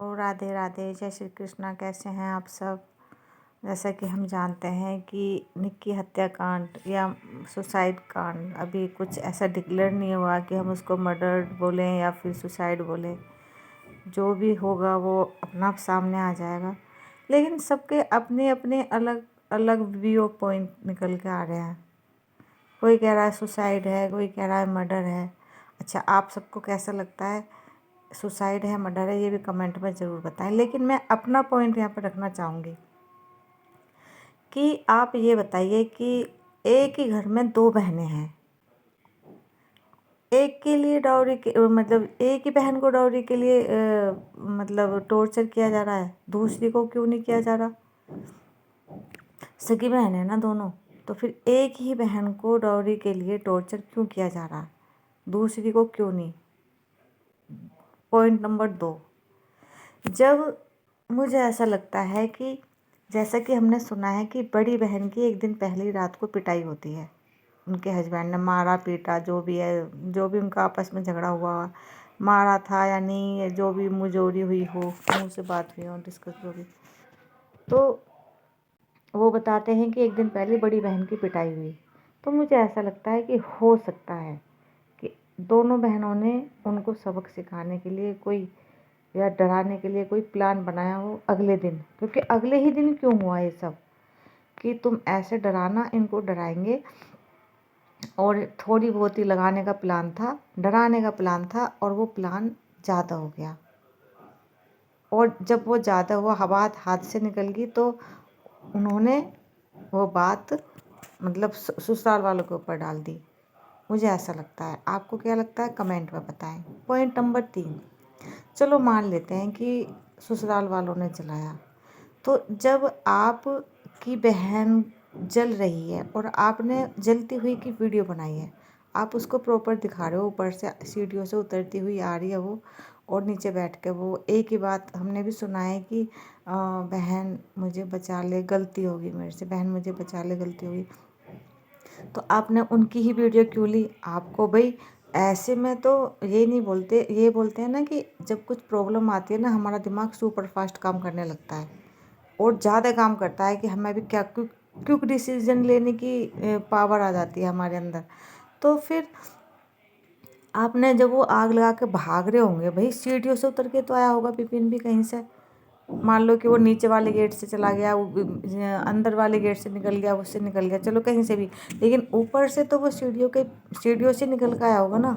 ओ राधे राधे, जय श्री कृष्णा। कैसे हैं आप सब। जैसा कि हम जानते हैं कि निक्की हत्याकांड या सुसाइड कांड अभी कुछ ऐसा डिक्लेयर नहीं हुआ कि हम उसको मर्डर बोलें या फिर सुसाइड बोलें। जो भी होगा वो अपना सामने आ जाएगा, लेकिन सबके अपने अपने अलग अलग व्यू पॉइंट निकल के आ रहे हैं। कोई कह रहा है सुसाइड है, कोई कह रहा है मर्डर है। अच्छा, आप सबको कैसा लगता है, सुसाइड है मर्डर है, ये भी कमेंट में ज़रूर बताएं। लेकिन मैं अपना पॉइंट यहाँ पर रखना चाहूँगी कि आप ये बताइए कि एक ही घर में दो बहनें हैं, एक के लिए डाउरी के मतलब एक ही बहन को डाउरी के लिए मतलब टॉर्चर किया जा रहा है, दूसरी को क्यों नहीं किया जा रहा। सगी बहन है ना दोनों, तो फिर एक ही बहन को डाउरी के लिए टॉर्चर क्यों किया जा रहा है, दूसरी को क्यों नहीं। पॉइंट नंबर 2, जब मुझे ऐसा लगता है कि जैसा कि हमने सुना है कि बड़ी बहन की एक दिन पहले ही रात को पिटाई होती है, उनके हस्बैंड ने मारा पीटा, जो भी है, जो भी उनका आपस में झगड़ा हुआ, मारा था या नहीं, जो भी मुंहजोरी हुई हो, मुंह से बात हुई हो, डिस्कस जो भी, तो वो बताते हैं कि एक दिन पहले बड़ी बहन की पिटाई हुई। तो मुझे ऐसा लगता है कि हो सकता है कि दोनों बहनों ने उनको सबक सिखाने के लिए कोई या डराने के लिए कोई प्लान बनाया हो अगले दिन। क्योंकि अगले ही दिन क्यों हुआ ये सब कि तुम ऐसे डराना, इनको डराएंगे, और थोड़ी बहुत ही लगाने का प्लान था, डराने का प्लान था, और वो प्लान ज़्यादा हो गया। और जब वो ज़्यादा हुआ, बात हाथ से निकल गई, तो उन्होंने वो बात मतलब ससुराल वालों के ऊपर डाल दी। मुझे ऐसा लगता है। आपको क्या लगता है, कमेंट में बताएं। पॉइंट नंबर 3, चलो मान लेते हैं कि ससुराल वालों ने जलाया, तो जब आप की बहन जल रही है और आपने जलती हुई की वीडियो बनाई है, आप उसको प्रॉपर दिखा रहे हो, ऊपर से सीढ़ियों से उतरती हुई आ रही है वो, और नीचे बैठ के वो एक ही बात हमने भी सुना है कि बहन मुझे बचा ले, गलती होगी मेरे से, बहन मुझे बचा ले, गलती होगी। तो आपने उनकी ही वीडियो क्यों ली। आपको भाई ऐसे में तो ये नहीं बोलते, ये बोलते हैं ना कि जब कुछ प्रॉब्लम आती है ना, हमारा दिमाग सुपर फास्ट काम करने लगता है और ज़्यादा काम करता है कि हमें भी क्या क्विक डिसीजन लेने की पावर आ जाती है हमारे अंदर। तो फिर आपने जब वो आग लगा के भाग रहे होंगे, भाई सीढ़ियों से उतर के तो आया होगा विपिन भी कहीं से। मान लो कि वो नीचे वाले गेट से चला गया, वो अंदर वाले गेट से निकल गया, उससे निकल गया, चलो कहीं से भी, लेकिन ऊपर से तो वो सीढ़ियों से निकल कर आया होगा ना।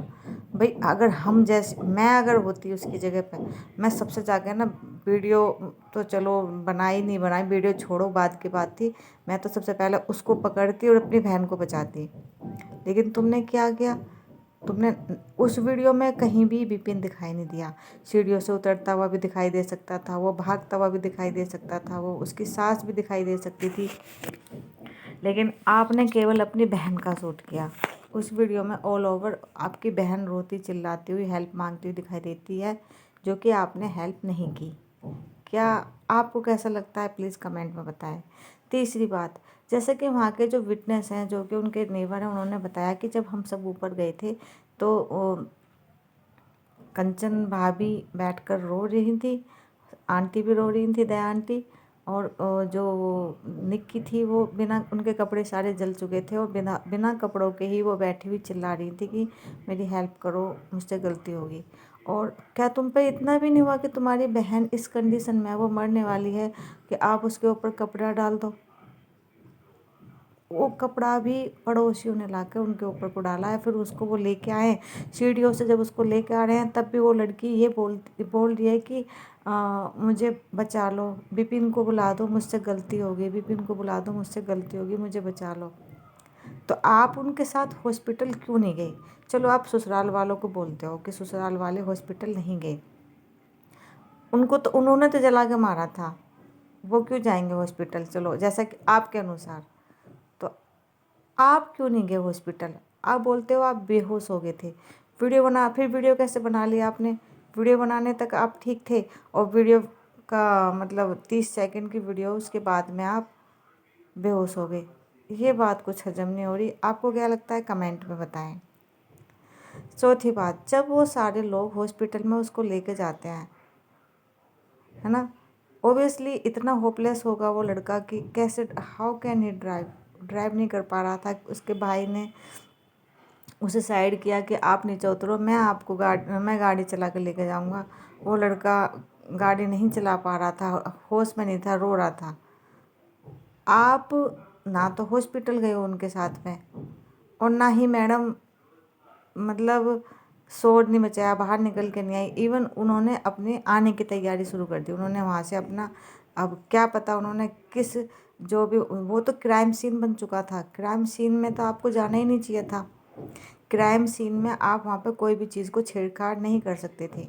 भाई अगर हम जैसे, मैं अगर होती उसकी जगह पे, मैं सबसे जाके ना वीडियो, तो चलो बनाई नहीं बनाई, वीडियो छोड़ो, बात की बात थी, मैं तो सबसे पहले उसको पकड़ती और अपनी बहन को बचाती। लेकिन तुमने क्या किया, तुमने उस वीडियो में कहीं भी विपिन दिखाई नहीं दिया। सीढ़ियों से उतरता हुआ भी दिखाई दे सकता था, वो भागता हुआ भी दिखाई दे सकता था, वो उसकी सास भी दिखाई दे सकती थी, लेकिन आपने केवल अपनी बहन का शूट किया। उस वीडियो में ऑल ओवर आपकी बहन रोती चिल्लाती हुई हेल्प मांगती हुई दिखाई देती है, जो कि आपने हेल्प नहीं की। क्या आपको कैसा लगता है, प्लीज़ कमेंट में बताएं। तीसरी बात, जैसे कि वहाँ के जो विटनेस हैं, जो कि उनके नेबर हैं, उन्होंने बताया कि जब हम सब ऊपर गए थे तो कंचन भाभी बैठकर रो रही थी, आंटी भी रो रही थी, दया आंटी, और जो निक्की थी वो बिना, उनके कपड़े सारे जल चुके थे और बिना बिना कपड़ों के ही वो बैठी हुई चिल्ला रही थी कि मेरी हेल्प करो, मुझसे गलती होगी। और क्या तुम पे इतना भी नहीं हुआ कि तुम्हारी बहन इस कंडीशन में है, वो मरने वाली है, कि आप उसके ऊपर कपड़ा डाल दो। वो कपड़ा भी पड़ोसियों ने लाकर उनके ऊपर को डाला है, फिर उसको वो लेके आए सीढ़ियों से। जब उसको लेके आ रहे हैं तब भी वो लड़की ये बोल रही है कि मुझे बचा लो, विपिन को बुला दो, मुझसे गलती होगी, विपिन को बुला दो, मुझसे गलती होगी, मुझे बचा लो। तो आप उनके साथ हॉस्पिटल क्यों नहीं गए। चलो आप ससुराल वालों को बोलते हो कि ससुराल वाले हॉस्पिटल नहीं गए, उनको तो उन्होंने तो जला के मारा था, वो क्यों जाएंगे हॉस्पिटल। चलो जैसा कि आपके अनुसार, तो आप क्यों नहीं गए हॉस्पिटल। आप बोलते हो आप बेहोश हो गए थे, वीडियो बना, फिर वीडियो कैसे बना लिया आपने। वीडियो बनाने तक आप ठीक थे, और वीडियो का मतलब 30 सेकंड की वीडियो, उसके बाद में आप बेहोश हो गए। ये बात कुछ हजम नहीं हो रही। आपको क्या लगता है, कमेंट में बताएं। चौथी बात, जब वो सारे लोग हॉस्पिटल में उसको लेके जाते हैं, है ना। ओबियसली इतना होपलेस होगा वो लड़का कि कैसे, हाउ कैन ही ड्राइव नहीं कर पा रहा था। उसके भाई ने उसे साइड किया कि आप नीचे उतरो, मैं गाड़ी चला कर लेके जाऊंगा। वो लड़का गाड़ी नहीं चला पा रहा था, होश में नहीं था, रो रहा था। आप ना तो हॉस्पिटल गए हो उनके साथ में, और ना ही मैडम मतलब शोर नहीं मचाया, बाहर निकल के नहीं आई। इवन उन्होंने अपने आने की तैयारी शुरू कर दी। उन्होंने वहाँ से अपना, अब क्या पता उन्होंने किस, जो भी, वो तो क्राइम सीन बन चुका था। क्राइम सीन में तो आपको जाना ही नहीं चाहिए था। क्राइम सीन में आप वहाँ पे कोई भी चीज़ को छेड़छाड़ नहीं कर सकते थे।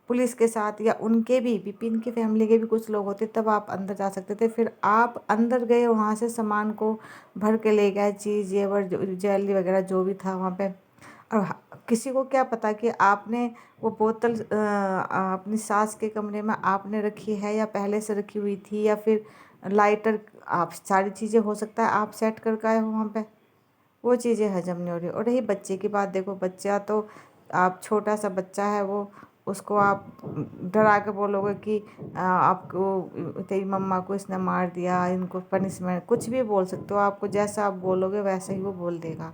पुलिस के साथ या उनके भी, विपिन की फैमिली के भी कुछ लोग होते तब आप अंदर जा सकते थे। फिर आप अंदर गए, वहाँ से सामान को भर के ले गए, चीज़ जेवर ज्वेलरी वगैरह जो भी था वहाँ पे। और किसी को क्या पता कि आपने वो बोतल अपनी सास के कमरे में आपने रखी है या पहले से रखी हुई थी, या फिर लाइटर, आप सारी चीज़ें हो सकता है आप सेट कर गए हो वहाँ पे। वो चीज़ें हजम नहीं हो रही। और रही बच्चे की बात, देखो बच्चा तो, आप छोटा सा बच्चा है वो, उसको आप डरा के बोलोगे कि आपको, तेरी मम्मा को इसने मार दिया, इनको पनिशमेंट, कुछ भी बोल सकते हो। आपको जैसा आप बोलोगे वैसे ही वो बोल देगा।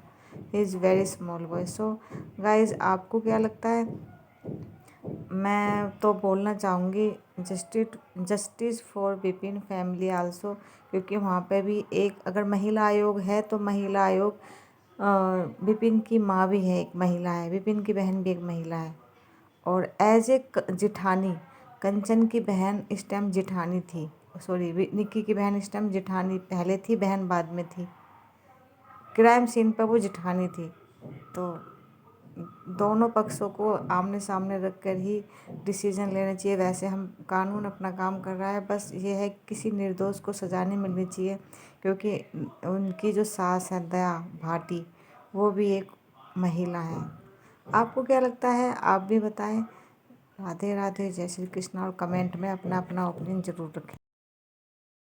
He is very small boy. So guys, आपको क्या लगता है? मैं तो बोलना चाहूँगी justice for Vipin family also, क्योंकि वहाँ पे भी एक, अगर महिला आयोग है तो महिला आयोग, विपिन की माँ भी है, एक महिला है, विपिन की बहन भी एक महिला है। और एज ए जिठानी, कंचन की बहन इस टाइम जिठानी थी, सॉरी निक्की की बहन इस टाइम जिठानी पहले थी, बहन बाद में थी। क्राइम सीन पर वो जिठानी थी। तो दोनों पक्षों को आमने सामने रख कर ही डिसीजन लेना चाहिए। वैसे हम, कानून अपना काम कर रहा है, बस ये है किसी निर्दोष को सज़ा नहीं मिलनी चाहिए, क्योंकि उनकी जो सास है दया भाटी, वो भी एक महिला है। आपको क्या लगता है? आप भी बताएं। राधे राधे, जय श्री कृष्ण। और कमेंट में अपना अपना ओपिनियन ज़रूर रखें।